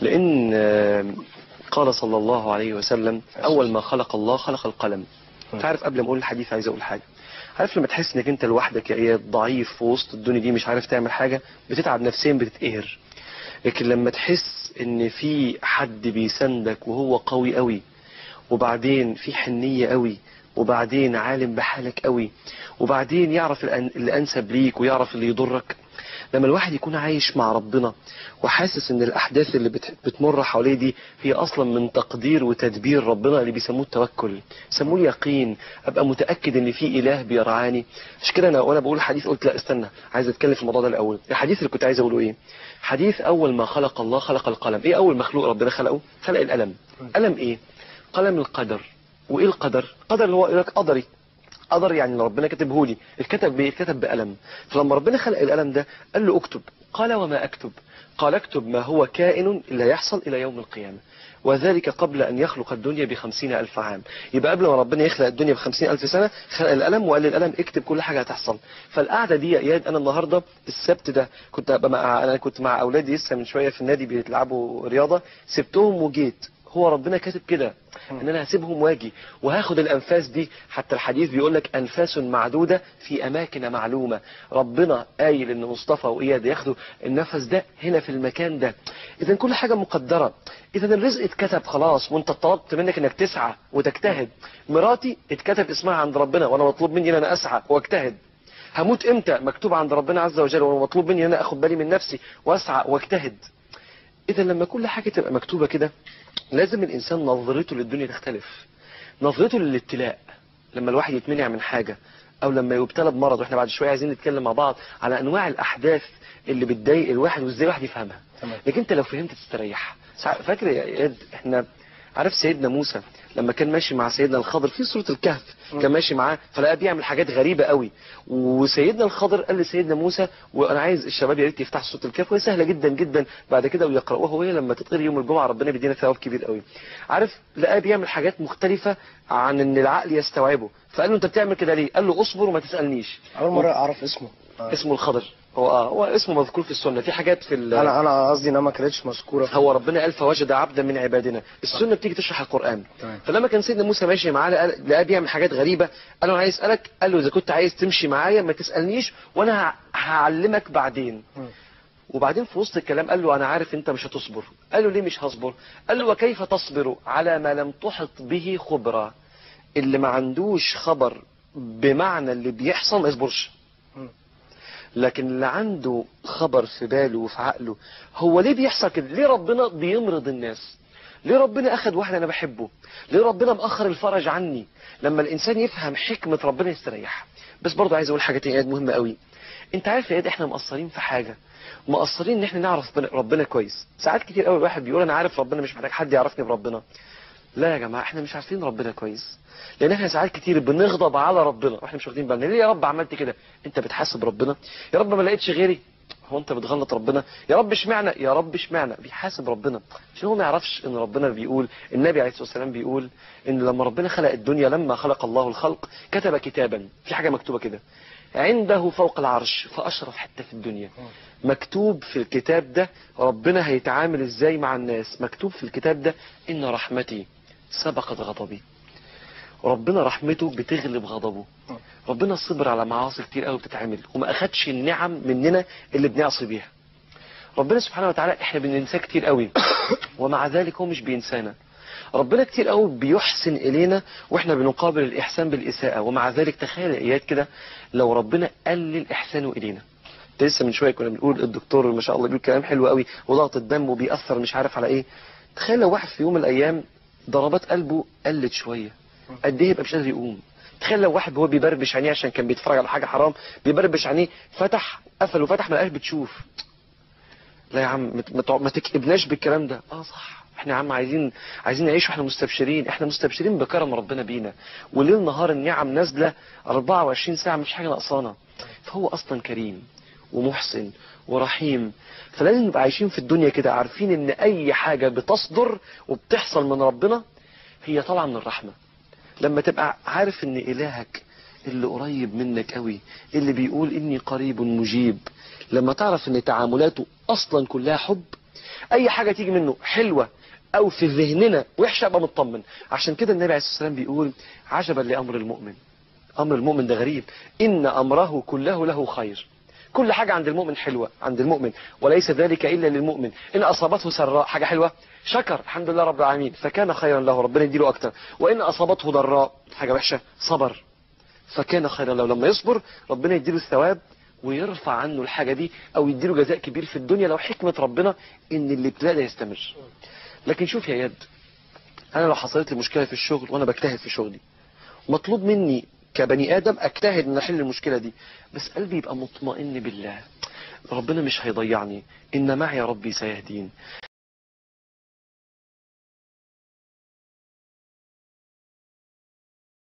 لان قال صلى الله عليه وسلم اول ما خلق الله خلق القلم. تعرف قبل ما اقول الحديث عايز اقول حاجه. عارف لما تحس انك انت لوحدك يا اياد ضعيف في وسط الدنيا دي مش عارف تعمل حاجه، بتتعب نفسيا بتتقهر. لكن لما تحس ان في حد بيساندك وهو قوي قوي، وبعدين في حنيه قوي، وبعدين عالم بحالك قوي، وبعدين يعرف اللي انسب ليك ويعرف اللي يضرك. لما الواحد يكون عايش مع ربنا وحاسس ان الاحداث اللي بتمر حواليه دي هي اصلا من تقدير وتدبير ربنا اللي بيسموه التوكل، بيسموه اليقين، ابقى متاكد ان في اله بيرعاني. مش كده انا وانا بقول الحديث قلت لا استنى عايز اتكلم في الموضوع ده الاول. الحديث اللي كنت عايز اقوله ايه؟ حديث اول ما خلق الله خلق القلم. ايه اول مخلوق ربنا خلقه؟ خلق القلم. قلم ايه؟ قلم القدر. وايه القدر؟ قدر اللي هو لك قدري. قدر يعني لو ربنا كتبه لي الكتب بايه؟ الكتب بقلم. فلما ربنا خلق القلم ده قال له اكتب. قال وما اكتب؟ قال اكتب ما هو كائن لا يحصل الى يوم القيامه، وذلك قبل ان يخلق الدنيا ب50,000 عام. يبقى قبل ما ربنا يخلق الدنيا ب50,000 سنه خلق القلم وقال للقلم اكتب كل حاجه هتحصل. فالقعده دي يا اياد انا النهارده السبت ده انا كنت مع اولادي لسه من شويه في النادي بيلعبوا رياضه، سبتهم وجيت. هو ربنا كاتب كده ان انا هسيبهم واجي وهاخد الانفاس دي. حتى الحديث بيقول لك انفاس معدوده في اماكن معلومه. ربنا قايل ان مصطفى واياد ياخدوا النفس ده هنا في المكان ده. اذا كل حاجه مقدره. اذا الرزق اتكتب خلاص وانت طلبت منك انك تسعى وتجتهد. مراتي اتكتب اسمها عند ربنا وانا مطلوب مني ان انا اسعى واجتهد. هموت امتى؟ مكتوب عند ربنا عز وجل وانا مطلوب مني ان انا اخد بالي من نفسي واسعى واجتهد. اذا لما كل حاجه تبقى مكتوبه كده لازم الانسان نظرته للدنيا تختلف. نظرته للابتلاء لما الواحد يتمنع من حاجة او لما يبتلى بمرض، واحنا بعد شوية عايزين نتكلم مع بعض على انواع الاحداث اللي بتضايق الواحد وازاي الواحد يفهمها. لكن انت لو فهمت تستريح. فاكر يا اياد احنا عارف سيدنا موسى لما كان ماشي مع سيدنا الخضر في سورة الكهف، كان ماشي معاه فلقى بيعمل حاجات غريبة قوي، وسيدنا الخضر قال لسيدنا موسى وانا عايز الشباب يا ريت يفتحوا سورة الكهف وهي سهلة جدا جدا بعد كده ويقرأوها، وهي لما تتقري يوم الجمعة ربنا بيدينا ثواب كبير قوي. عارف لقى بيعمل حاجات مختلفة عن ان العقل يستوعبه، فقال له انت بتعمل كده ليه؟ قال له اصبر وما تسألنيش. اول مرة اعرف اسمه. اسمه الخضر. هو اسمه مذكور في السنة، في حاجات في انا قصدي انها ما كانتش مذكوره. هو ربنا قال فوجد عبدا من عبادنا. السنة بتيجي تشرح القرآن. فلما كان سيدنا موسى ماشي معاه لقى بيعمل حاجات غريبة، قال له انا عايز اسالك. قال له اذا كنت عايز تمشي معايا ما تسالنيش وانا هعلمك بعدين. وبعدين في وسط الكلام قال له انا عارف انت مش هتصبر. قال له ليه مش هصبر؟ قال له وكيف تصبر على ما لم تحط به خبرة؟ اللي ما عندوش خبر بمعنى اللي بيحصل ما يصبرش. لكن اللي عنده خبر في باله وفي عقله هو ليه بيحصل كده؟ ليه ربنا بيمرض الناس؟ ليه ربنا اخد واحد انا بحبه؟ ليه ربنا مأخر الفرج عني؟ لما الانسان يفهم حكمة ربنا يستريح. بس برضه عايز اقول حاجة تانية مهمة قوي. انت عارف يا اياد احنا مقصرين في حاجة، مقصرين ان احنا نعرف ربنا كويس. ساعات كتير قوي الواحد بيقول انا عارف ربنا مش محتاج حد يعرفني بربنا. لا يا جماعة احنا مش عارفين ربنا كويس، لان احنا ساعات كتير بنغضب على ربنا واحنا مش واخدين بالنا. ليه يا رب عملت كده؟ انت بتحاسب ربنا. يا رب ما لقيتش غيري، هو انت بتغلط ربنا. يا رب اشمعنى؟ يا رب اشمعنى؟ بيحاسب ربنا عشان هو ما يعرفش ان ربنا بيقول، النبي عليه الصلاه والسلام بيقول ان لما ربنا خلق الدنيا لما خلق الله الخلق كتب كتابا، في حاجه مكتوبه كده عنده فوق العرش في اشرف حته في الدنيا. مكتوب في الكتاب ده ربنا هيتعامل ازاي مع الناس. مكتوب في الكتاب ده ان رحمتي سبقت غضبي. ربنا رحمته بتغلب غضبه. ربنا صبر على معاصي كتير قوي بتتعمل وما اخدش النعم مننا اللي بنعصي بيها. ربنا سبحانه وتعالى احنا بننساه كتير قوي ومع ذلك هو مش بينسانا. ربنا كتير قوي بيحسن الينا واحنا بنقابل الاحسان بالاساءه، ومع ذلك تخيل ايات كده لو ربنا قلل احسانه الينا. لسه من شويه كنا بنقول الدكتور ما شاء الله بيقول كلام حلو قوي وضغط الدم وبيأثر مش عارف على ايه. تخيل لو واحد في يوم من الايام ضربات قلبه قلت شويه قد ايه يبقى مش قادر يقوم. تخيل لو واحد هو بيبربش عينيه عشان كان بيتفرج على حاجه حرام، بيبربش عينيه فتح قفل وفتح ما لقاش بتشوف. لا يا عم ما تكئبناش بالكلام ده. صح احنا يا عم عايزين نعيش واحنا مستبشرين. احنا مستبشرين بكرم ربنا بينا، وليل نهار النعم نازله 24 ساعه مش حاجه ناقصانا. فهو اصلا كريم ومحسن ورحيم. فلازم نبقى عايشين في الدنيا كده عارفين ان اي حاجه بتصدر وبتحصل من ربنا هي طالعه من الرحمه. لما تبقى عارف ان الهك اللي قريب منك قوي اللي بيقول اني قريب مجيب، لما تعرف ان تعاملاته اصلا كلها حب اي حاجة تيجي منه حلوة او في ذهننا وحشة ابقى مطمن. عشان كده النبي عليه الصلاة والسلام بيقول عجبا لامر المؤمن. امر المؤمن ده غريب، ان امره كله له خير. كل حاجة عند المؤمن حلوة عند المؤمن، وليس ذلك إلا للمؤمن. إن أصابته سراء حاجة حلوة شكر الحمد لله رب العالمين فكان خيرا له ربنا يديله أكتر، وإن أصابته ضراء حاجة وحشة صبر فكان خيرا له. لما يصبر ربنا يديله الثواب ويرفع عنه الحاجة دي أو يديله جزاء كبير في الدنيا لو حكمة ربنا إن الابتلاء ده يستمر. لكن شوف يا يد، أنا لو حصلت لي مشكلة في الشغل وأنا بجتهد في شغلي، مطلوب مني كبني آدم أجتهد ان أحل المشكلة دي، بس قلبي يبقى مطمئن بالله ربنا مش هيضيعني، إن معي ربي سيهدين.